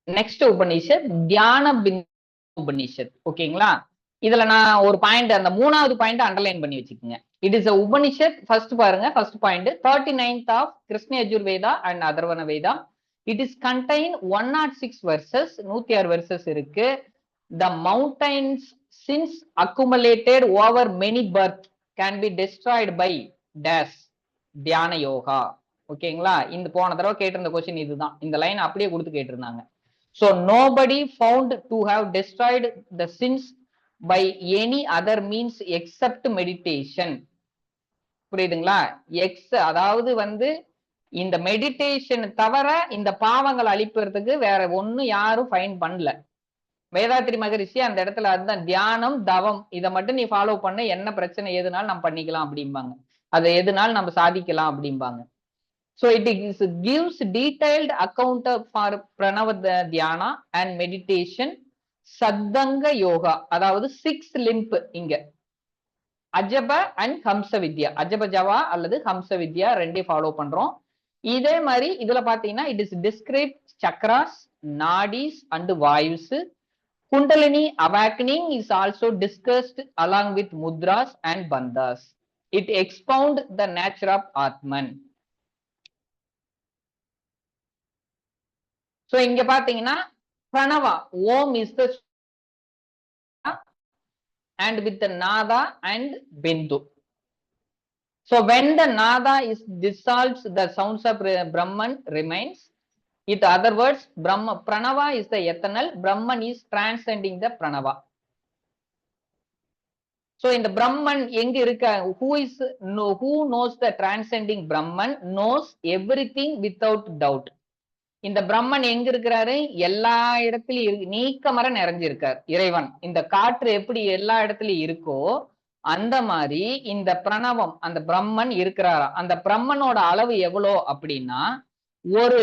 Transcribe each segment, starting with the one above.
Next Upanishad தியான உபனிஷத். ஓகேங்களா? இதுல நான் ஒரு பாயிண்ட், அந்த 3வது பாயிண்ட் அண்டர்லைன் பண்ணி வச்சுக்கோங்க. It is a Upanishad. First பாருங்க, first point 39th of Krishna Yajurveda and Atharvana Veda. It is contain 106 verses, 106 verses இருக்கு. The mountains since accumulated over many births can be destroyed by dash தியான யோகா. ஓகேங்களா? இந்த போன தடவை கேட்டிருந்த கொஸ்டின் இதுதான். இந்த லைன் அப்படியே கொடுத்து கேட்டிருந்தாங்க. So nobody found to have destroyed the sins by any other means except meditation. புரியுதுங்களா? அதாவது வந்து இந்த மெடிடேஷன் தவிர இந்த பாவங்கள் அழிப்பதற்கு வேற ஒன்னும் யாரும் ஃபைன் பண்ணல. வேதாத்திரி மகரிஷி அந்த இடத்துல அதுதான் தியானம் தவம் இதை மட்டும் நீ ஃபாலோ பண்ண, என்ன பிரச்சனை எதுனாலும் நம்ம பண்ணிக்கலாம் அப்படிம்பாங்க, அதை எதுனாலும் நம்ம சாதிக்கலாம் அப்படிம்பாங்க. So it gives detailed account for pranava dhyana and meditation. சத்தங்க yoga, அதாவது 6 limb இங்க அஜப அண்ட் ஹம்ச வித்யா, அஜப ஜவா அல்லது ஹம்ச வித்யா ரெண்டையும் ஃபாலோ பண்றோம். இதே மாதிரி இதுல பாத்தீங்கன்னா it is describe chakras, nadis and vayus. Kundalini awakening is also discussed along with mudras and bandhas. It expound the nature of Atman. So இங்க பாத்தீங்கன்னா Pranava, Om is the and with the nada and bindu. So when the nada is dissolves, the sounds of Brahman remains. In other words, pranava is the eternal, Brahman is transcending the pranava. So in the Brahman எங்க இருக்க, who knows the transcending Brahman knows everything without doubt. இந்த பிரம்மன் எங்க இருக்கிறாரு, எல்லா இடத்துலயும் நீக்கமர நிறைஞ்சிருக்கார் இறைவன். இந்த காற்று எப்படி எல்லா இடத்துலயும் இருக்கோ அந்த மாதிரி இந்த பிரணவம், அந்த பிரம்மன் இருக்கிறாரா. அந்த பிரம்மனோட அளவு எவ்வளோ அப்படின்னா, ஒரு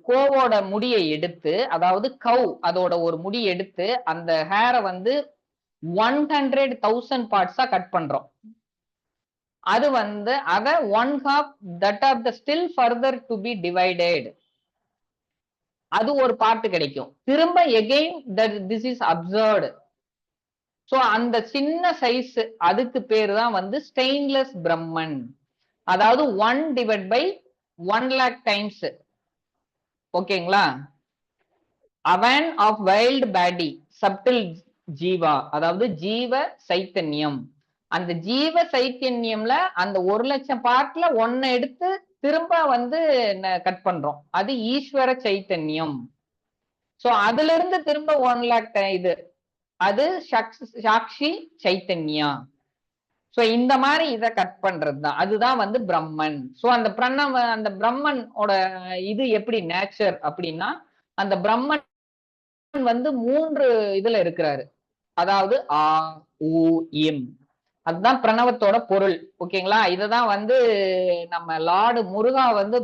கோவோட முடியை எடுத்து, அதாவது கவ் அதோட ஒரு முடி எடுத்து அந்த ஹேரை வந்து 100,000 பார்ட்ஸா கட் பண்றோம். அது வந்து அத 1/2 that of the still further to be divided, அது ஒரு பார்ட் கிடைக்கும். திரும்ப again this is observed. So அந்த சின்ன சைஸ், அதுக்கு பேரு தான் வந்து ஸ்டெயின்லெஸ் பிரம்மன். அதாவது 1/1,00,000 டைம்ஸ். ஓகேங்களா? அவன் ஆஃப் வைல்ட் பாடி சப்டில் ஜீவா, அதாவது ஜீவ சைத்தன்யம். அந்த ஜீவ சைத்தன்யம்ல அந்த 1,00,000 பார்ட்ல ஒன்ன எடுத்து திரும்ப வந்து கட் பண்றோம், அது ஈஸ்வர சைத்தன்யம். சோ அதுல இருந்து திரும்ப 1,00,000 இது, அது சாட்சி சைத்தன்யா. சோ இந்த மாதிரி இதை கட் பண்றதுதான், அதுதான் வந்து பிரம்மன். சோ அந்த அந்த பிரம்மனோட இது எப்படி நேச்சர் அப்படின்னா, அந்த பிரம்மன் வந்து 3 இதுல இருக்கிறாரு. அதாவது ஆ ஊ இம், அதுதான் பிரணவத்தோட பொருள். ஓகேங்களா? இததான் வந்து நம்ம லார்டு முருகா வந்து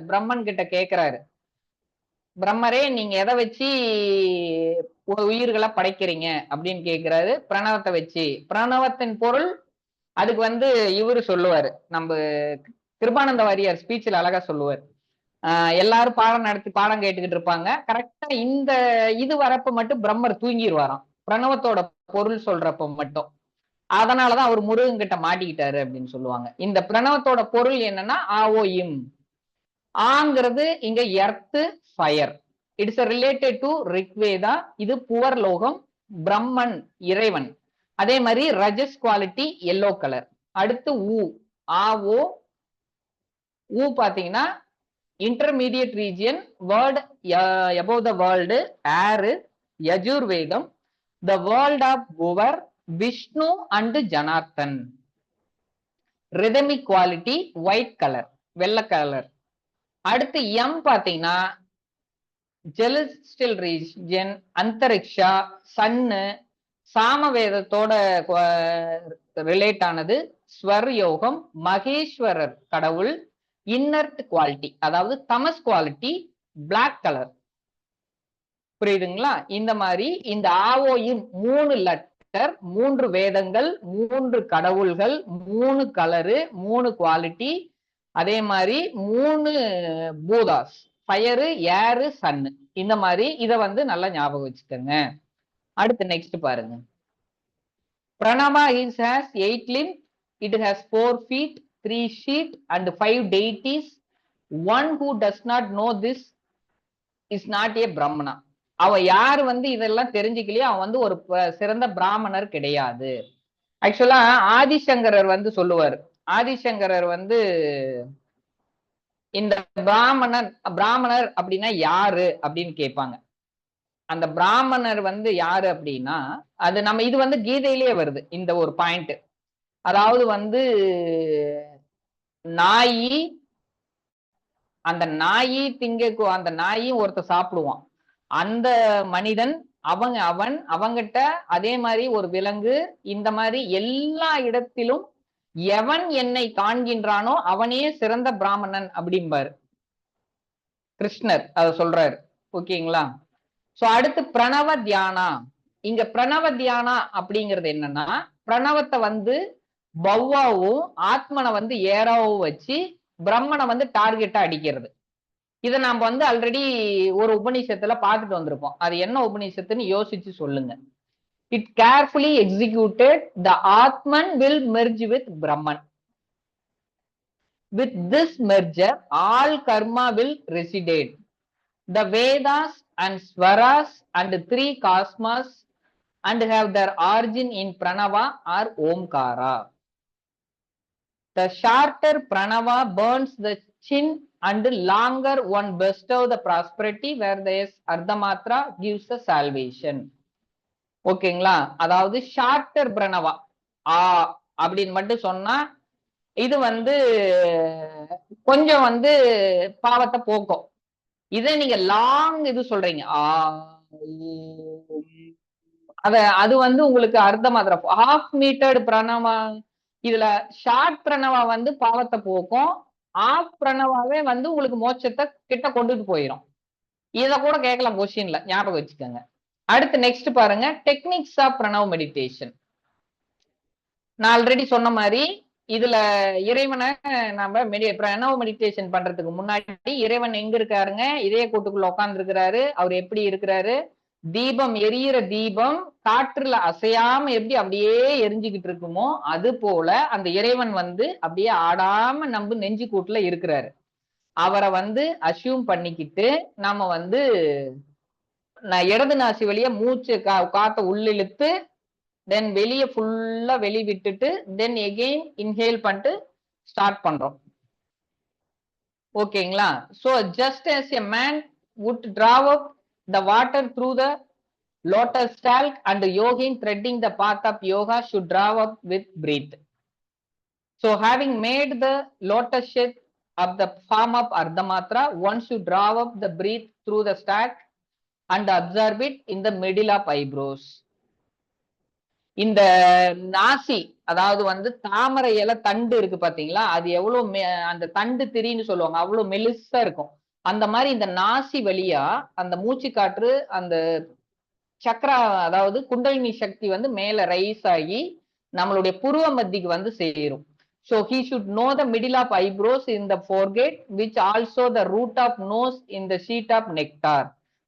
பிரம்மன் கிட்ட கேக்குறாரு, பிரம்மரே நீங்க எதை வச்சு உயிர்களை படைக்கிறீங்க அப்படின்னு கேக்குறாரு. பிரணவத்தை வச்சு. பிரணவத்தின் பொருள் அதுக்கு வந்து இவரு சொல்லுவாரு, நம்ம கிருபானந்த வாரியார் ஸ்பீச்சில் அழகா சொல்லுவார். எல்லாரும் பாடம் நடத்தி பாடம் கேட்டுக்கிட்டு இருப்பாங்க. கரெக்டா இந்த இது வரப்ப மட்டும் பிரம்மர் தூங்கிடுவாராம், பிரணவத்தோட பொருள் சொல்றப்ப மட்டும். அதனாலதான் அவர் முருகன் கிட்ட மாட்டிக்கிட்டாரு அப்படின்னு சொல்லுவாங்க. இந்த பிரணவத்தோட பொருள் என்னன்னா ஆஓ இம். ஆங்கிறது இங்க earth, fire. It's related to Rigveda. இது புவர் லோகம், பிரம்மன் இறைவன். அதே மாதிரி ரஜஸ் குவாலிட்டி எல்லோ கலர். அடுத்து ஊ, ஆஓ ஊ பாத்தீங்கன்னா intermediate region, world above the world, air, Yajurveda, the world of poor, Vishnu and Janardhan. Rhythmic quality white colour, வெள்ளை கலர். அடுத்து எம் பாத்தீங்கன்னா ஜெலஸ்டியல் ரீஜன், அந்தரிக்ஷா, சன்னு, சாமவேதத்தோட ரிலேட் ஆனது, ஸ்வர் யோகம், மகேஸ்வரர் கடவுள், இன்னர்ட் குவாலிட்டி அதாவது தமஸ் குவாலிட்டி, பிளாக் கலர். புரியுதுங்களா? இந்த மாதிரி இந்த ஆவோயின் 3 லெட்டர், 3 வேதங்கள், 3 கடவுள்கள், 3 கலரு, 3 குவாலிட்டி, அதே மாதிரி 3 பூதாஸ், ஃபயரு, ஏரு, சன்னு. இந்த மாதிரி இத வந்து நல்லா ஞாபகம் வச்சுக்கோங்க. அடுத்து நெக்ஸ்ட் பாருங்க. Pranava is has 8 limbs, it has 4 feet, 3 feet and 5 deities. One who does not know this is not a brahmana. அவன் யார் வந்து இதெல்லாம் தெரிஞ்சுக்கலையோ அவன் வந்து ஒரு சிறந்த பிராமணர் கிடையாது. ஆக்சுவலா ஆதிசங்கரர் வந்து சொல்லுவார். ஆதிசங்கரர் வந்து இந்த பிராமணர் அப்படின்னா யாரு அப்படின்னு கேட்பாங்க. அந்த பிராமணர் வந்து யாரு அப்படின்னா, அது நம்ம இது வந்து கீதையிலேயே வருது இந்த ஒரு பாயிண்ட். அதாவது வந்து நாயி, அந்த நாயி அந்த நாயும் ஒருத்த சாப்பிடுவான். அந்த மனிதன் அவன் அவங்கிட்ட அதே மாதிரி ஒரு விலங்கு, இந்த மாதிரி எல்லா இடத்திலும் எவன் என்னை காண்கின்றானோ அவனே சிறந்த பிராமணன் அப்படிம்பாரு கிருஷ்ணர். அத சொல்றாரு. ஓகேங்களா? சோ அடுத்து பிரணவ தியானா. இங்க பிரணவ தியானா அப்படிங்கிறது என்னன்னா, பிரணவத்தை வந்து பவ்வாவும் ஆத்மனை வந்து ஏராவும் வச்சு பிரம்மனை வந்து டார்கெட்டா அடிக்கிறது. இதை நாம வந்து ஆல்ரெடி ஒரு உபநிஷத்துல பார்த்துட்டு வந்திருப்போம். அது என்ன உபநிஷத்துன்னு யோசிச்சு சொல்லுங்க. It carefully executed the Atman will merge with Brahman. With this merger, all karma will residue. The Vedas and Swaras and 3 cosmos and have their origin in Pranava or Omkara. The shorter Pranava burns the chin and longer one bestow the prosperity, where the Ardhamatra gives the salvation. ஓகேங்களா? அதாவது shorter Pranava ஆ அப்படின்னு மட்டும் சொன்னா இது வந்து கொஞ்சம் வந்து பாவத்தை போக்கும். இதே நீங்க லாங் இது சொல்றீங்க அது வந்து உங்களுக்கு அர்த்த மாத்திரம் ஹாஃப் மீட்டர்டு பிரணவா. இதுல ஷார்ட் பிரணவா வந்து பாவத்தை போக்கும், ஆஃப் பிரணவாவே வந்து உங்களுக்கு மோட்சத்தை கிட்ட கொண்டுட்டு போயிடும். இத கூட கேட்கலாம் கொஸ்டின்ல, ஞாபகம் வச்சுக்கோங்க. அடுத்து நெக்ஸ்ட் பாருங்க, டெக்னிக்ஸ் ஆஃப் பிரணவ் மெடிடேஷன். நான் ஆல்ரெடி சொன்ன மாதிரி இதுல இறைவனை நம்ம பிரணவ மெடிடேஷன் பண்றதுக்கு முன்னாடி இறைவன் எங்க இருக்காருங்க? இதய கூட்டுக்குள்ள உட்கார்ந்து இருக்கிறாரு. அவர் எப்படி இருக்கிறாரு? தீபம், எரியிற தீபம் காற்றுல அசையாம எப்படி அப்படியே எரிஞ்சுக்கிட்டு இருக்குமோ அது போல அந்த இறைவன் வந்து அப்படியே ஆடாம நம்ம நெஞ்சு கூட்டுல இருக்கிறாரு. அவரை வந்து அசியூம் பண்ணிக்கிட்டு நாம வந்து இடது நாசி வழியா மூச்சு காத்த உள்ளிழுத்து தென் வெளியே ஃபுல்லா வெளி விட்டுட்டு தென் எகெயின் இன்ஹேல் பண்ணிட்டு ஸ்டார்ட் பண்றோம். ஓகேங்களா? So just as a man would draw up the water through the lotus stalk, and the yogin threading the path of yoga should draw up with breath. So having made the lotus shape of the form of Ardhamatra, one should draw up the breath through the stalk and observe it in the middle of eyebrows. இந்த நாசி, அதாவது வந்து தாமரை இலை தண்டு இருக்கு பாத்தீங்களா, அது எவ்வளவு அந்த தண்டு திரின்னு சொல்லுவாங்க, அவ்வளவு மெலிசா இருக்கும். அந்த மாதிரி இந்த நாசி வழியா அந்த மூச்சு காற்று அந்த சக்கரா, அதாவது குண்டலினி சக்தி வந்து மேல ரைஸ் ஆகி நம்மளுடைய புருவ மத்திக்கு வந்து சேரும். So he should know the middle of eyebrows in the forehead, which also the root of nose in the sheet of nectar.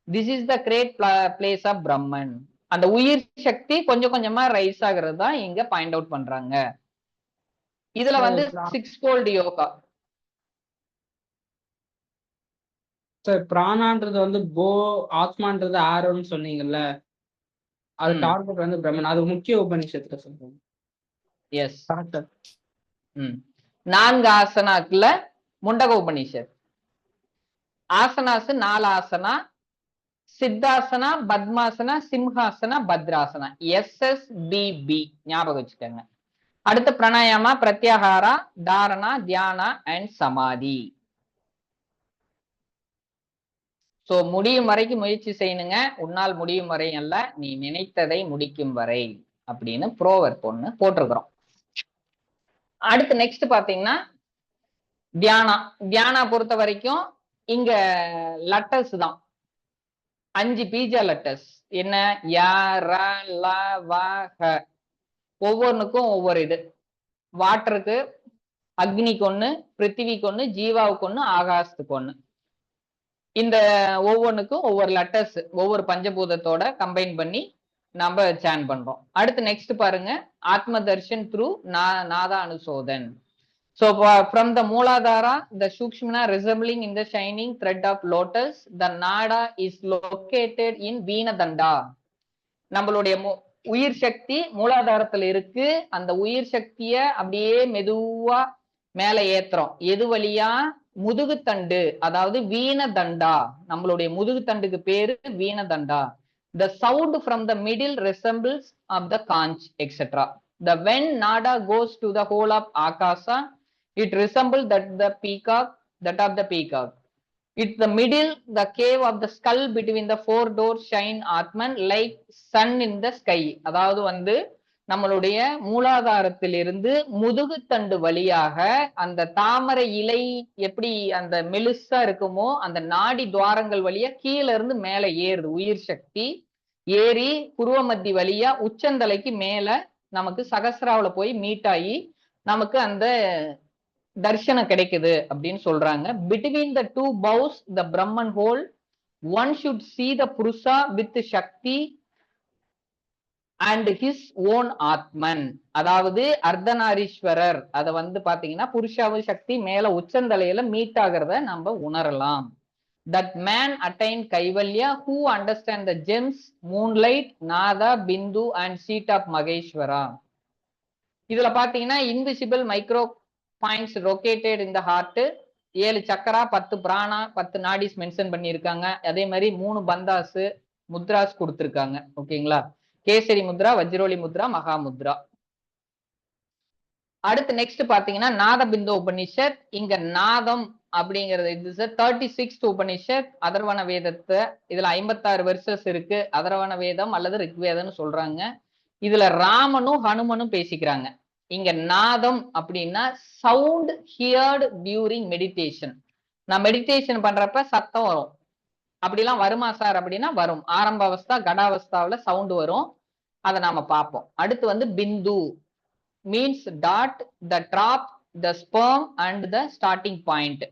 This is the great place of Brahman. அந்த உயிர் சக்தி கொஞ்சம் கொஞ்சமா ரைஸ் ஆகிறது தான் இங்க பாயிண்ட் அவுட் பண்றாங்க. இதுல வந்து 6-fold யோகா. சார் பிராணான்றது வந்து போ, ஆத்மான்றது ஆரோன்னு சொன்னீங்கல்ல, அது டார்கெட் வந்து பிரம்மன். அது முக்கிய உபநிஷத்துல சொல்றோம். எஸ். 4 ஆசனாக்குல முண்டக உபநிஷத். ஆசனாசு 4 ஆசனா: சித்தாசனா, பத்மாசனா, சிம்ஹாசனா, பத்ராசனா. SSBB ஞாபகம் வச்சுக்கோங்க. அடுத்து பிராணாயாமா, பிரத்யாகாரா, தாரணா, தியானா அண்ட் சமாதி. சோ முடியும் வரைக்கும் முயற்சி செய்யணுங்க. உன்னால் முடியும் வரை அல்ல, நீ நினைத்ததை முடிக்கும் வரை அப்படின்னு ப்ரோவர்ப் ஒண்ணு போட்டிருக்கிறோம். அடுத்து நெக்ஸ்ட் பாத்தீங்கன்னா தியானா. தியானா பொறுத்த வரைக்கும் இங்க லெட்டர்ஸ் தான், 5 பீஜ லெட்டர்ஸ். என்ன? யா, ர, ல, வ, ஹ. ஒவ்வொன்றுக்கும் ஒவ்வொரு இது. வாட்டருக்கு அக்னிக்கு ஒண்ணு, பிருத்திவிக்கு ஒண்ணு, ஜீவாவுக்கு ஒண்ணு, ஆகாசத்துக்கு ஒண்ணு. இந்த ஒவ்வொன்றுக்கும் ஒவ்வொரு லெட்டர்ஸ் ஒவ்வொரு பஞ்சபூதத்தோட கம்பைன் பண்ணி நம்ம சேன் பண்றோம். அடுத்து நெக்ஸ்ட் பாருங்க, ஆத்ம தர்ஷன் த்ரூ நாதா அனுசோதன். So from the Mooladhara, the Shukshmana resembling in the shining thread of lotus, the Nada is located in Veenadanda. நம்மளுடைய உயிர் சக்தி மூலாதாரத்துல இருக்கு. அந்த உயிர் சக்திய அப்படியே மெதுவா மேல ஏத்துறோம். எது வழியா? முதுகுத்தண்டு, அதாவது வீணதண்டா. நம்மளுடைய முதுகுத்தண்டுக்கு பேரு வீணதண்டா. The sound from the middle resembles of the conch, etc. The when Nada goes to the whole of Akasa, it resembles that of the peacock. It's the middle, the cave of the skull between the four doors shine Atman like sun in the sky. அதாவது வந்து நம்மளுடைய மூலாதாரத்திலிருந்து முதுகுத்தண்டு வழியாக அந்த தாமரை இலை எப்படி அந்த மெலுசா இருக்குமோ அந்த நாடி துவாரங்கள் வழியா கீழே இருந்து மேல ஏறுது உயிர் சக்தி. ஏறி புருவ மத்தி வழியா உச்சந்தலைக்கு மேல நமக்கு சகசிராவில போய் மீட் ஆகி நமக்கு அந்த தர்ஷனம் கிடைக்குது அப்படின்னு சொல்றாங்க. Between the two brows the Brahman whole one should see the Purusha with Shakti and his own Atman. அதாவது அர்த்தநாரீஸ்வரர் அதை வந்து பாத்தீங்கன்னா புருஷாவு சக்தி மேல உச்சந்தலையில மீட் ஆகிறத நம்ம உணரலாம். That man attain Kaivalya who understand the gems moonlight nada bindu and seat of Maheshvara. இதுல பாத்தீங்கன்னா invisible micro points located in the heart. 7 chakra, 10 prana, 10 nadis mention பண்ணியிருக்காங்க. அதே மாதிரி 3 பந்தாஸ் முத்ராஸ் கொடுத்திருக்காங்க. ஓகேங்களா? கேசரி முத்ரா, வஜ்ரோலி முத்ரா, மகா முத்ரா. அடுத்து நெக்ஸ்ட் பாத்தீங்கன்னா நாதபிந்து உபனிஷத். இங்க நாதம் அப்படிங்கிறது இது 36th உபனிஷத் அதர்வன வேதத்தை. இதுல 56 வெர்சஸ் இருக்கு. அதர்வன வேதம் அல்லது ரிக்வேதம்னு சொல்றாங்க. இதுல ராமனும் ஹனுமனும் பேசிக்கிறாங்க. இங்க நாதம் அப்படின்னா சவுண்ட் ஹியர்டு டியூரிங் மெடிடேஷன். நான் மெடிடேஷன் பண்றப்ப சத்தம் வரும். அப்படிலாம் வருமா சார் அப்படின்னா வரும். ஆரம்ப அவஸ்தா கடாவஸ்தாவில சவுண்ட் வரும். அதை நாம பார்ப்போம். அடுத்து வந்து bindu means dot, the drop, the sperm and the starting point.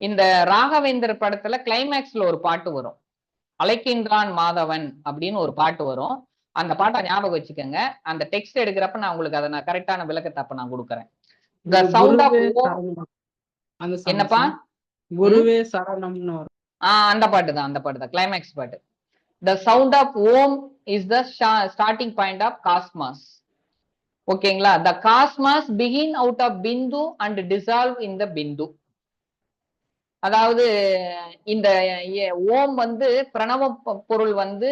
இந்த ராகவேந்தர் படத்துல கிளைமேக்ஸ்ல ஒரு பாட்டு வரும், அழைக்கின்றான் மாதவன் அப்படின்னு ஒரு பாட்டு வரும். அந்த பாட்டை ஞாபகம் வச்சுக்கோங்க. அந்த டெக்ஸ்ட் எடுக்கிறப்ப நான் உங்களுக்கு அதை நான் கரெக்டான விளக்கத்தை அப்ப நான் கொடுக்குறேன். த சவுண்ட் ஆஃப் என்னப்பா குருவே சரணம்னு அந்த பாட்டு தான், அந்த பாட்டு தான் கிளைமேக்ஸ் பாட்டு. The sound of Om is the starting point of cosmos. ஓகேங்களா? The cosmos begin out of bindu and dissolve in the bindu. அதாவது இந்த ஓம் வந்து பிரணவ பொருள் வந்து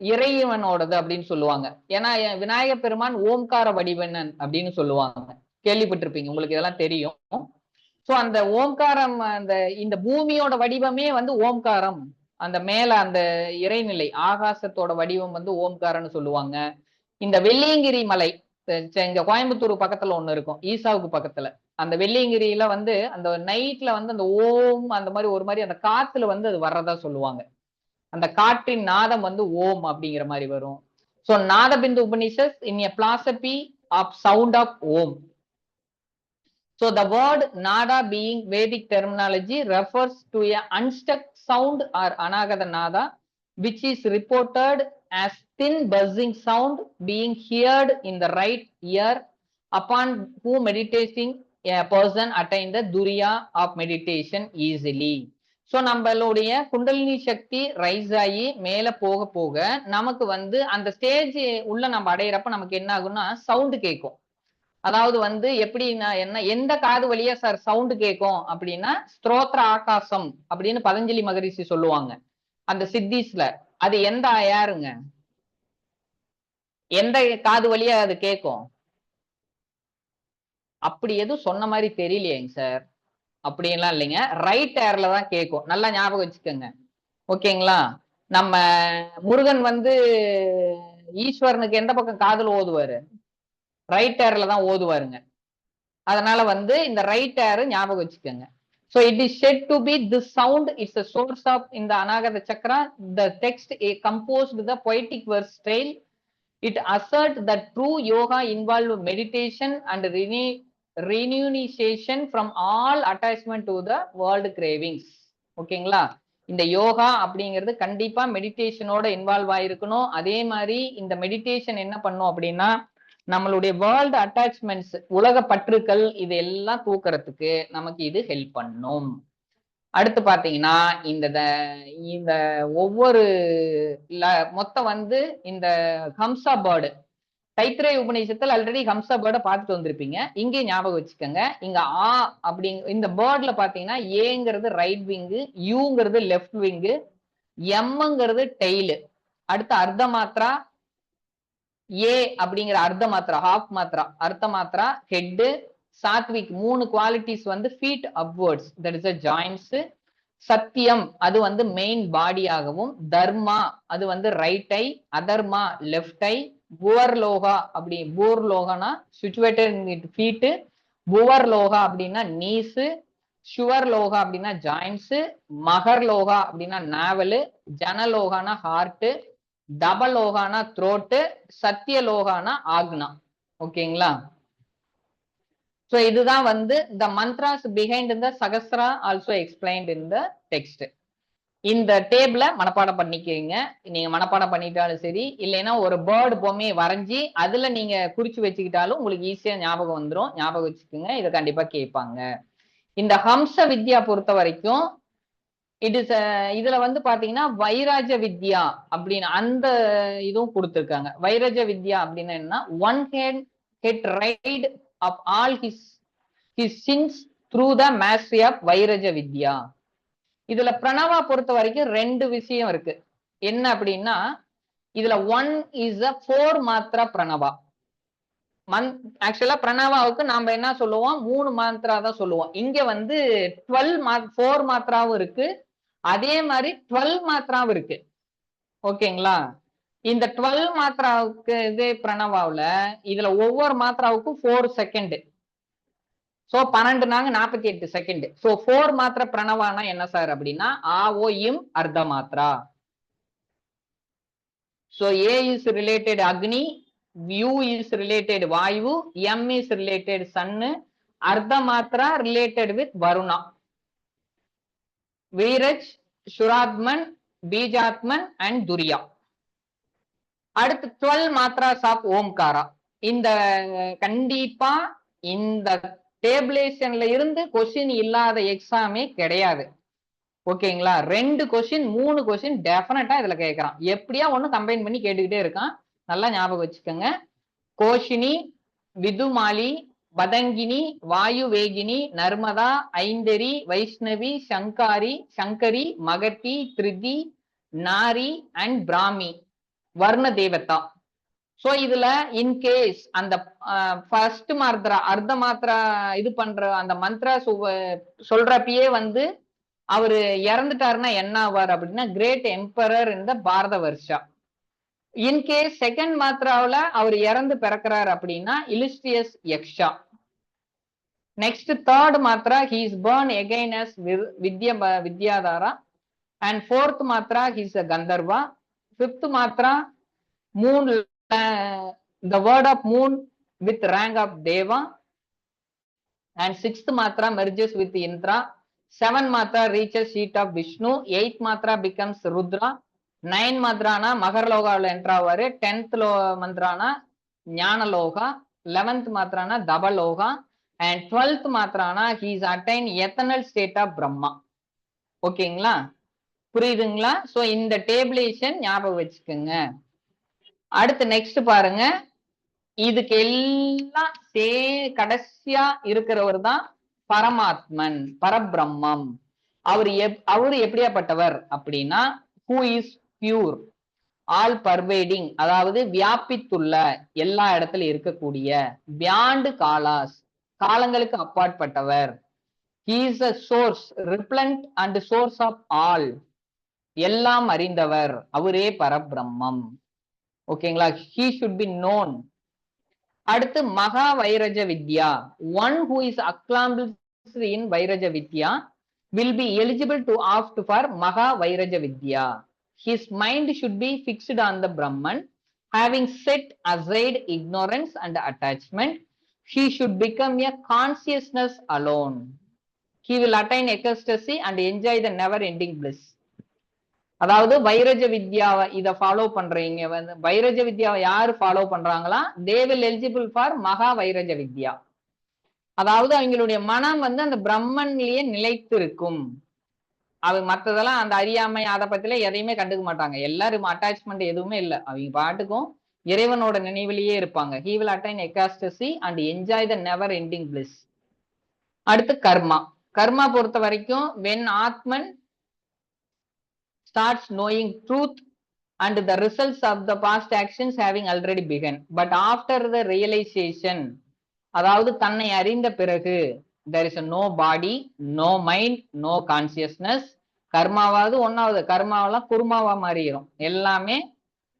இறைவனோடது அப்படின்னு சொல்லுவாங்க. ஏன்னா விநாயக பெருமான் ஓம்கார வடிவனன் அப்படின்னு சொல்லுவாங்க. கேள்விப்பட்டிருப்பீங்க, உங்களுக்கு இதெல்லாம் தெரியும். சோ அந்த ஓம்காரம், அந்த இந்த பூமியோட வடிவமே வந்து ஓம்காரம். அந்த மேல அந்த இறைநிலை ஆகாசத்தோட வடிவம் வந்து ஓம்காரன்னு சொல்லுவாங்க. இந்த வெள்ளியங்கிரி மலை இங்க கோயம்புத்தூர் பக்கத்துல ஒண்ணு இருக்கும், ஈசாவுக்கு பக்கத்துல. அந்த வெள்ளியங்கிரியில வந்து அந்த நைட்ல வந்து அந்த ஓம் அந்த மாதிரி ஒரு மாதிரி அந்த காத்துல வந்து அது வர்றதா சொல்லுவாங்க. அந்த காற்றின் நாதம் வந்து ஓம் அப்படிங்கிற மாதிரி வரும். So Nadabindu Upanishad in a philosophy of sound of Om. So the word nada being Vedic terminology refers to a unstuck sound or anagata nada, which is reported as thin buzzing sound being heard in the right ear, upon whom meditating a person attain the duriya of meditation easily. So நம்மளுடைய குண்டலினி சக்தி rice ஆகி மேல போக போக நமக்கு வந்து அந்த stage உள்ள நம்ம அடையிறப்ப நமக்கு என்ன ஆகும்னா சவுண்டு கேட்கும். அதாவது வந்து எப்படின்னா என்ன, எந்த காது வழியா சார் சவுண்டு கேட்கும் அப்படின்னா ஸ்தோத்திர ஆகாசம் அப்படின்னு பதஞ்சலி மகரிஷி சொல்லுவாங்க அந்த சித்தீஸ்ல. அது எந்த யாருங்க, எந்த காது வழியா அது கேட்கும்? அப்படி எதுவும் சொன்ன மாதிரி தெரியலையேங்க சார். அப்படின்லாம் இல்லைங்க, ரைட் ஏர்ல தான் கேட்கும். நல்லா ஞாபகம் வச்சுக்கோங்க. ஓகேங்களா? நம்ம முருகன் வந்து ஈஸ்வரனுக்கு எந்த பக்கம் காதுல ஓதுவாரு? ரைட் ஏர்ல தான் ஓதுவாருங்க. அதனால வந்து இந்த ரைட் ஏர் ஞாபகம் வச்சுக்கோங்க. So it is said to be this sound is the source of in the Anagata Chakra. The text composed the poetic verse style. It asserts that true yoga involves meditation and renunciation from all attachment to the world cravings. ஓகேங்களா? இந்த யோகா அப்படிங்கிறது கண்டிப்பா மெடிடேஷனோட involve ஆயிருக்கணும். அதே மாதிரி இந்த meditation என்ன பண்ணும் அப்படின்னா நம்மளுடைய வேர்ல்டு அட்டாச்மெண்ட்ஸ், உலக பற்றுக்கள் இது எல்லாம் தூக்குறதுக்கு நமக்கு இது ஹெல்ப் பண்ணும். அடுத்து பாத்தீங்கன்னா இந்த ஒவ்வொரு மொத்தம் வந்து இந்த ஹம்சா பேர்டு தைத்திரய உபநிஷத்துல ஆல்ரெடி ஹம்சா பேர்டை பார்த்துட்டு வந்திருப்பீங்க. இங்கே ஞாபகம் வச்சுக்கோங்க. இங்க ஆ இந்த பேர்ட்ல பாத்தீங்கன்னா ஏங்கிறது ரைட் விங்கு, யூங்கிறது லெஃப்ட் விங்கு, எம்ங்கிறது டெய்லு. அடுத்து அர்த்த மாத்திரா, ஏ அப்படிங்கிற அர்த்த மாத்திரா, half matra, ardha matra head, sattvic 3 qualities வந்து feet upwards, that is a joins. சத்தியம் அது வந்து மெயின் பாடியாகவும், தர்மா அது வந்து right eye, adharma left eye, Bhuvar loka அப்படி பூர் லோகனா situated in feet, Bhuvar loka அப்படின்னா நீஸ், சுவர் லோகா அப்படின்னா ஜாயின்ஸ், மகர் லோகா அப்படின்னா நாவலு, ஜனலோகானா ஹார்ட், தபலோகானா த்ரோட்டு, சத்தியலோகானா ஆக்னா. ஓகேங்களா? சோ இதுதான் வந்து the mantras behind in the Sahasra also explained in the text. இந்த டேபிள மனப்பாடம் பண்ணிக்கிறீங்க. நீங்க மனப்பாடம் பண்ணிட்டாலும் சரி, இல்லைன்னா ஒரு பேர்டு பொம்மையை வரைஞ்சி அதுல நீங்க குறிச்சு வச்சுக்கிட்டாலும் உங்களுக்கு ஈஸியா ஞாபகம் வந்துடும். ஞாபகம் வச்சுக்கோங்க, இதை கண்டிப்பா கேட்பாங்க. இந்த ஹம்ச வித்யா பொறுத்த வரைக்கும் இதுல வந்து பாத்தீங்கன்னா வைராஜ வித்யா அப்படின்னு அந்த இதுவும் கொடுத்திருக்காங்க. வைராஜ வித்யா அப்படின்னா என்ன, one head right of all his sins through the mastery of வைரஜ வித்யா. இதுல பிரணவா பொறுத்த வரைக்கும் 2 விஷயம் இருக்கு. என்ன அப்படின்னா இதுல 1 is a 4 மாத்ரா பிரணவா. ஆக்சுவலா பிரணவாவுக்கு நாம என்ன சொல்லுவோம், 3 மாத்ரா தான் சொல்லுவோம். இங்க வந்து 4 மாத்ராவும் இருக்கு, அதே மாதிரி 12 மாத்ராவும் இருக்கு. ஓகேங்களா? இந்த 12 மாத்ராவுக்கு இதே பிரணவாவுல இதுல ஒவ்வொரு மாத்ராவுக்கும் 4 செகண்ட். சோ 12 நாங்க 48 செகண்ட். சோ 4 மாத்திர பிரணவானா என்ன சார் அப்படின்னா ஆ ஓ இம் அர்த்த மாத்ரா. So A is related Agni, U is related Vayu, M is related sun, ardha matra related with Varuna, Viraj, Sutratman, Bijatman and Turiya. அடுத்து 12 மாத்ராஸ் ஆஃப் ஓம்காரா. இந்த கண்டிப்பா இந்த டேபிளேஷன்ல இருந்து கொஸ்டின் இல்லாத எக்ஸாமே கிடையாது. ஓகேங்களா? 2 கொஸ்டின் 3 கொஸ்டின் டெஃபினட்டா இதுல கேட்கறான். எப்படியா ஒண்ணு கம்பைன் பண்ணி கேட்டுக்கிட்டே இருக்கான். நல்லா ஞாபகம் வச்சுக்கோங்க. கோஷினி, விதுமாலி, பதங்கினி, வாயு வேகினி, நர்மதா, ஐந்தரி, வைஷ்ணவி, சங்கரி, மகத்தி, திருதி, நாரி அண்ட் பிராமி, வர்ண தேவதா. சோ இதுல இன்கேஸ் அந்த ஃபர்ஸ்ட் மாத்திரா அர்த்த மாத்திரா இது பண்ற அந்த மந்த்ரா சொல்றப்பயே வந்து அவரு இறந்துட்டாருன்னா என்ன ஆவார் அப்படின்னா கிரேட் எம்பரர் இந்த பாரத வருஷா. இன்கேஸ் செகண்ட் மாத்திராவில் அவர் இறந்து பிறக்கிறார் அப்படின்னா illustrious yaksha. Next third matra he is born again as Vidyadhara and fourth matra he is a Gandharva. fifth matra moon, the word of moon with rank of deva, and sixth matra merges with Indra. 7 matra reaches seat of Vishnu. 8th matra becomes Rudra. 9 matrana Maharloga enter avare. 10th mantrana Jnana Loga. 11th matrana Dabaloga. And 12th matrana he is attained eternal state of Brahma. ஓகேங்களா? புரியுதுங்களா? So இந்த tabulation ஞாபகம் வச்சுக்கோங்க. அடுத்து next பாருங்க. இதுக்கு எல்லாம் கடைசியா இருக்கிறவர் தான் பரமாத்மன், பரபிரம்மம். அவரு எப்படியாப்பட்டவர் அப்படின்னா who is pure, all pervading, அதாவது வியாபித்துள்ள, எல்லா இடத்துல இருக்கக்கூடிய, beyond காலாஸ், காலங்களுக்கு அப்பாற்பட்டவர். he is a source, repellent and source of all, எல்லாம் அறிந்தவர், அவரே பரபிரம்மம். ஓகேங்களா? he should be known. அடுத்து Maha Vairaja Vidya. One who is accomplished in Vairaja Vidya will be eligible to opt for மகா வைரஜ வித்யா. His mind should be fixed on the Brahman, having set aside ignorance and attachment. He should become a consciousness alone. he will attain ecstasy and enjoy the never ending bliss. அதாவது வைரஜ வித்யாவை இதை follow பண்றீங்க வந்து வைரஜ வித்யாவை யாரு follow பண்றாங்களா, they will eligible for மகா வைரஜ வித்யா. அதாவது அவங்களுடைய மனம் வந்து அந்த பிரம்மன்லயே நிலைத்து இருக்கும். அது மத்ததெல்லாம் அந்த அறியாமை அதை பத்தில எதையுமே கண்டுக்க மாட்டாங்க. எல்லாரும் அட்டாச்மெண்ட் எதுவுமே இல்லை, அவங்க பாட்டுக்கும் இறைவனோட நினைவிலேயே இருப்பாங்க. he will attain ecstasy and enjoy the never ending bliss. அடுத்து கர்மா. கர்மா பொறுத்த வரைக்கும் when ஆத்மன் starts knowing truth and the results of the past actions having already begun, but after the realization, அதாவது தன்னை அறிந்த பிறகு there is a no body, no mind, no consciousness. கர்மாவாவது ஒன்னாவது, கர்மாவெல்லாம் குருமாவா மாறிடும். எல்லாமே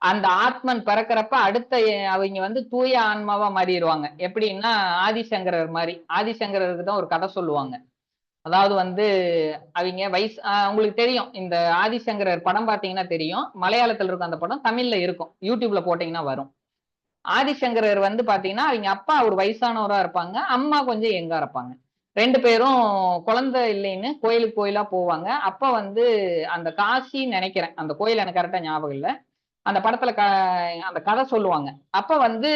அந்த ஆத்மன் பிறக்கிறப்ப அடுத்த அவங்க வந்து தூய ஆன்மாவா மாறிடுவாங்க. எப்படின்னா ஆதிசங்கரர் மாதிரி. ஆதிசங்கரருக்கு தான் ஒரு கதை சொல்லுவாங்க. அதாவது வந்து அவங்க உங்களுக்கு தெரியும், இந்த ஆதிசங்கரர் படம் பார்த்தீங்கன்னா தெரியும். மலையாளத்தில் இருக்கும் அந்த படம், தமிழ்ல இருக்கும், யூடியூப்ல போட்டீங்கன்னா வரும். ஆதிசங்கரர் வந்து பாத்தீங்கன்னா அவங்க அப்பா ஒரு வயசானவரா இருப்பாங்க, அம்மா கொஞ்சம் எங்கா இருப்பாங்க. ரெண்டு பேரும் குழந்தை இல்லைன்னு கோயிலுக்கு கோயிலா போவாங்க. அப்ப வந்து அந்த காசி நினைக்கிறேன், அந்த கோயில் எனக்கு கரெக்டா ஞாபகம் இல்லை, அந்த படத்துல அந்த கதை சொல்லுவாங்க. அப்ப வந்து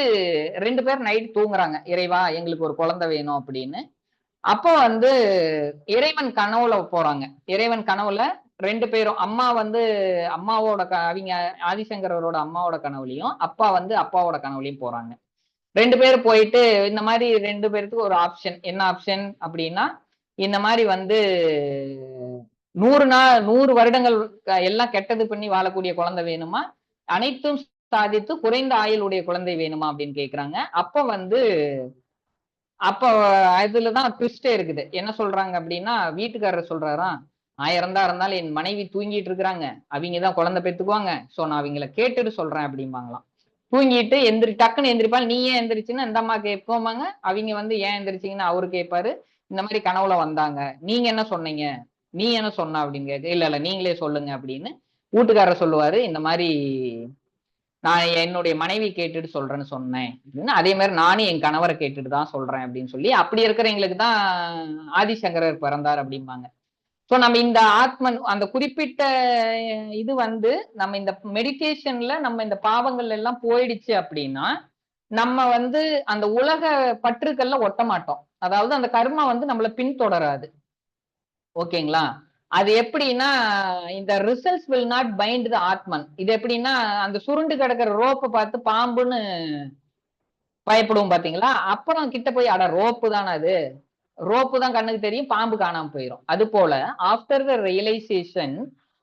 ரெண்டு பேரும் நைட் தூங்குறாங்க, இறைவா எங்களுக்கு ஒரு குழந்தை வேணும் அப்படின்னு. அப்போ வந்து இறைவன் கனவுல போறாங்க. இறைவன் கனவுல ரெண்டு பேரும், அம்மா வந்து அம்மாவோட அவங்க ஆதிசங்கரோட அம்மாவோட கனவுலையும், அப்பா வந்து அப்பாவோட கனவுலையும் போறாங்க. ரெண்டு பேரும் போயிட்டு இந்த மாதிரி ரெண்டு பேருக்கு ஒரு ஆப்ஷன். என்ன ஆப்ஷன் அப்படின்னா, இந்த மாதிரி வந்து 100 வருடங்கள் எல்லாம் கெட்டது பண்ணி வாழக்கூடிய குழந்தை வேணுமா, அனைத்தும் சாதித்து குறைந்த ஆயுளுடைய குழந்தை வேணுமா அப்படின்னு கேக்குறாங்க. அப்ப வந்து அப்ப இதுலதான் ட்விஸ்டே இருக்குது. என்ன சொல்றாங்க அப்படின்னா, வீட்டுக்காரர் சொல்றாராம், 1000 தான் இருந்தாலும் என் மனைவி தூங்கிட்டு இருக்கிறாங்க, அவங்கதான் குழந்தை பெற்றுக்குவாங்க, சோ நான் அவங்கள கேட்டுட்டு சொல்றேன் அப்படிம்பாங்களாம். தூங்கிட்டு டக்குன்னு எந்திரிப்பாங்க. நீ ஏன் எந்திரிச்சுன்னா இந்த அம்மா கேட்போமாங்க. அவங்க வந்து ஏன் எந்திரிச்சிங்கன்னா அவரு கேட்பாரு, இந்த மாதிரி கனவுல வந்தாங்க, நீங்க என்ன சொன்னீங்க, நீ என்ன சொன்ன அப்படின்னு கேட்க, இல்ல நீங்களே சொல்லுங்க அப்படின்னு வீட்டுக்காரர் சொல்லுவாரு. இந்த மாதிரி நான் என்னுடைய மனைவி கேட்டுட்டு சொல்றேன்னு சொன்னேன், அதே மாதிரி நானும் என் கணவரை கேட்டுட்டு தான் சொல்றேன் அப்படின்னு சொல்லி, அப்படி இருக்கிறவங்களுக்கு தான் ஆதிசங்கரர் பிறந்தார் அப்படிம்பாங்க. சோ நம்ம இந்த ஆத்மன் அந்த குறிப்பிட்ட இது வந்து நம்ம இந்த மெடிடேஷன்ல நம்ம இந்த பாவங்கள் எல்லாம் போயிடுச்சு அப்படின்னா நம்ம வந்து அந்த உலக பற்றுக்கள்ல ஒட்ட மாட்டோம். அதாவது அந்த கர்மா வந்து நம்மள பின்தொடராது. ஓகேங்களா? அது எப்படின்னா, இந்த results will not find the ஆத்மன். இது எப்படின்னா, அந்த சுருண்டு கிடக்கிற ரோப்பை பார்த்து பாம்புன்னு பயப்படுவோம் பாத்தீங்களா? அப்புறம் கிட்ட போய் அட ரோப்பு தானே அது, ரோப்பு தான் கண்ணுக்கு தெரியும், பாம்பு காணாம போயிடும். அது போல after the realization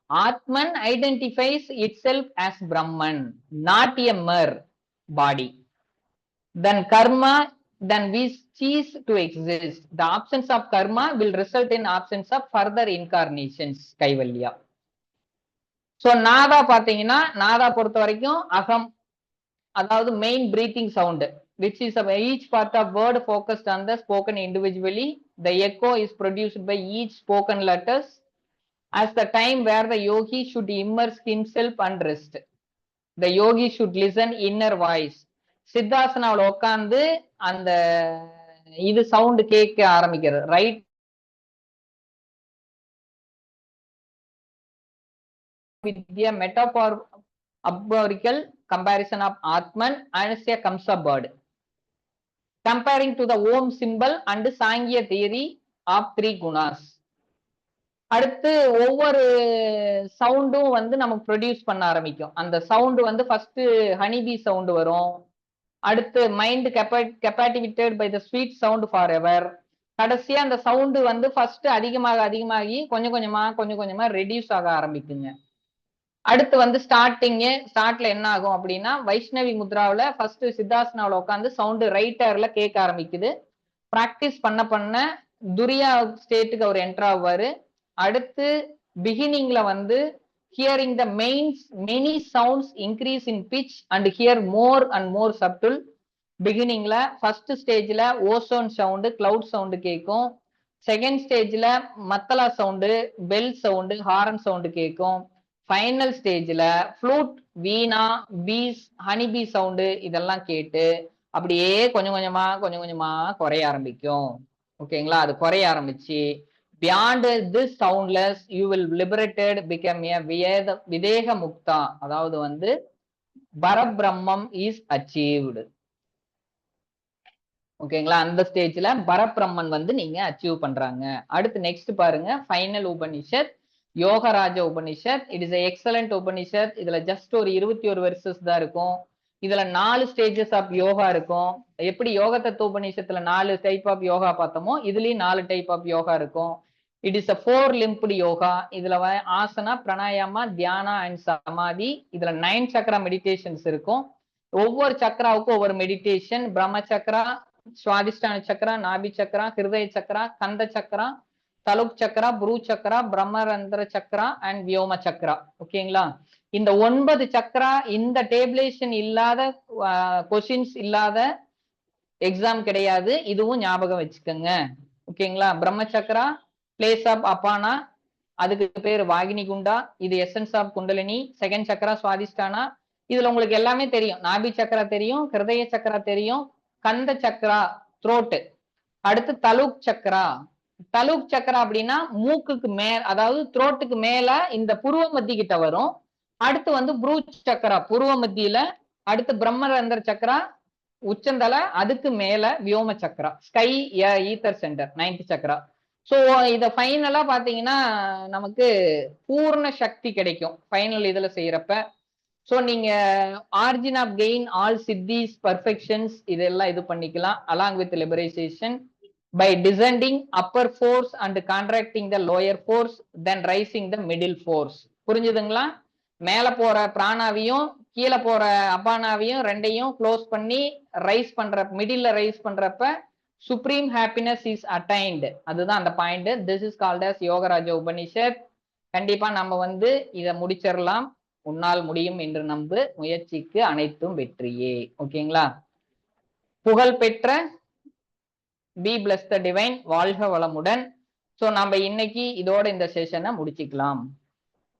Atman identifies itself as Brahman, not a mere body. Then karma, then we cease to exist. The absence of karma will result in absence of further incarnations. Kaivalya. So நாதா பாத்தீங்கன்னா, நாதா பொறுத்த வரைக்கும் அகம், அதாவது main breathing sound, which is each part of word focused on the spoken individually. The echo is produced by each spoken letters as the time where the yogi should immerse himself and rest. The yogi should listen inner voice. சித்தாசனாவில் உட்கார்ந்து அந்த இது sound கேட்க ஆரம்பிக்கிறது. Right with a metaphorical comparison of Atman as a Kamsa bird, comparing to the Om symbol and Sangya theory of 3 gunas. அடுத்து ஒவ்வொரு சவுண்டும் வந்து நமக்கு produce பண்ண ஆரம்பிக்கும். அந்த சவுண்ட் வந்து ஃபர்ஸ்ட் ஹனிபி சவுண்ட் வரும், அடுத்து mind captivated by the sweet sound for ever. கடைசியா அந்த சவுண்டு வந்து ஃபர்ஸ்ட் அதிகமாகி கொஞ்சம் கொஞ்சமா ரெடியூஸ் ஆக ஆரம்பிக்குங்க. அடுத்து வந்து ஸ்டார்ட்ல என்ன ஆகும் அப்படின்னா, வைஷ்ணவி முத்ராவில் ஃபர்ஸ்ட் சித்தாசனாவில் உட்காந்து சவுண்டு ரைட்டர்ல கேட்க ஆரம்பிக்குது. பிராக்டிஸ் பண்ண துரியா ஸ்டேட்டுக்கு அவர் என்டர் ஆவாரு. அடுத்து பிகினிங்ல வந்து hearing the many sounds increase in pitch and hear more and more subtle. பிகினிங்ல ஃபர்ஸ்ட் ஸ்டேஜ்ல ஓசோன் சவுண்டு, கிளவுட் சவுண்டு கேட்கும். செகண்ட் ஸ்டேஜ்ல மத்தலா sound, bell sound, horn sound கேட்கும். ஃபைனல் ஸ்டேஜ்ல flute, veena, bees, honeybee sound இதெல்லாம் கேட்டு அப்படியே கொஞ்சம் கொஞ்சமா குறைய ஆரம்பிக்கும். ஓகேங்களா? அது குறைய ஆரம்பிச்சு beyond this soundless you will liberated become a videha mukta. அதாவது வந்து பரபிரம்மம் இஸ் அச்சீவ்டு. ஓகேங்களா, அந்த ஸ்டேஜ்ல பரபிரம்மன் வந்து நீங்க அச்சீவ் பண்றாங்க. அடுத்து நெக்ஸ்ட் பாருங்க, final Upanishad, Yogaraja Upanishad. It is excellent Upanishad. இதுல ஜஸ்ட் ஒரு 21 வெர்சஸ் தான் இருக்கும். இதுல 4 ஸ்டேஜஸ் ஆஃப் யோகா இருக்கும். எப்படி யோக தத்துவ உபநிஷத்துல 4 டைப் ஆஃப் யோகா பார்த்தோமோ இதுலயும் 4 டைப் ஆஃப் யோகா இருக்கும். It is a 4 limbed yoga. இதுல ஆசனா, பிராணாயாமா, தியானா அண்ட் சமாதி. இதுல 9 சக்கரா மெடிடேஷன்ஸ் இருக்கும். ஒவ்வொரு சக்கராவுக்கும் ஒவ்வொரு மெடிடேஷன். பிரம்ம சக்கரா, சுவாதிஷ்டான சக்கரா, நாபி சக்கரா, ஹிருதய சக்கரா, கந்த சக்கரா, தலுக் சக்கரா, புரு சக்கரா, பிரம்மரந்திர சக்கரா அண்ட் வியோம சக்கரா. ஓகேங்களா, இந்த 9 சக்கரா இந்த டேபிளேஷன் இல்லாத கொஸ்டின்ஸ் இல்லாத எக்ஸாம் கிடையாது. இதுவும் ஞாபகம் வச்சுக்கோங்க. ஓகேங்களா, பிரம்ம சக்கரா பிளேஸ் ஆஃப் அப்பானா, அதுக்கு பேர் வாகினி குண்டா. இது எசன்ஸ் ஆஃப் குண்டலினி. செகண்ட் சக்கரா சுவாதிஷ்டானா. இதுல உங்களுக்கு எல்லாமே தெரியும். நாபி சக்கரா தெரியும், ஹிருதய சக்கரா தெரியும், கந்த சக்கரா த்ரோட். அடுத்து தலுக் சக்கரா. தலுக் சக்கரா அப்படின்னா மூக்குக்கு மேல, அதாவது த்ரோட்டுக்கு மேல இந்த புருவ மத்தி கிட்ட வரும். அடுத்து வந்து புரு சக்கரா புருவ மத்தியில. அடுத்து பிரம்மரந்திர சக்கரா உச்சந்தலை, அதுக்கு மேல Vyoma chakra, sky ether centre, 9th chakra. So இத ஃபைனலா பாத்தீங்கன்னா நமக்கு பூர்ண சக்தி கிடைக்கும் ஃபைனல் இதுல செய்யறப்ப. சோ நீங்க origin of gain all siddhis perfections இதெல்லாம் இது பண்ணிக்கலாம். Along with liberation by descending upper force and contracting the lower force then rising the middle force. புரிஞ்சுதுங்களா? மேல போற பிராணாவையும் கீழே போற அபானாவையும் ரெண்டையும் க்ளோஸ் பண்ணி ரைஸ் பண்ற, மிடில் ரைஸ் பண்றப்ப சுப்ரீம் ஹாப்பினஸ் இஸ் அட்டைன்டு. அதுதான் அந்த point. This is called as Yogaraja Upanishad. கண்டிப்பா நம்ம வந்து இதை முடிச்சிடலாம். உன்னால் முடியும் என்று நம்பு. முயற்சிக்கு அனைத்தும் வெற்றியே. ஓகேங்களா, புகழ் பெற்ற பி பிளஸ் த டிவைன், வாழ்க வளமுடன். சோ நம்ம இன்னைக்கு இதோட இந்த செஷனை முடிச்சுக்கலாம்.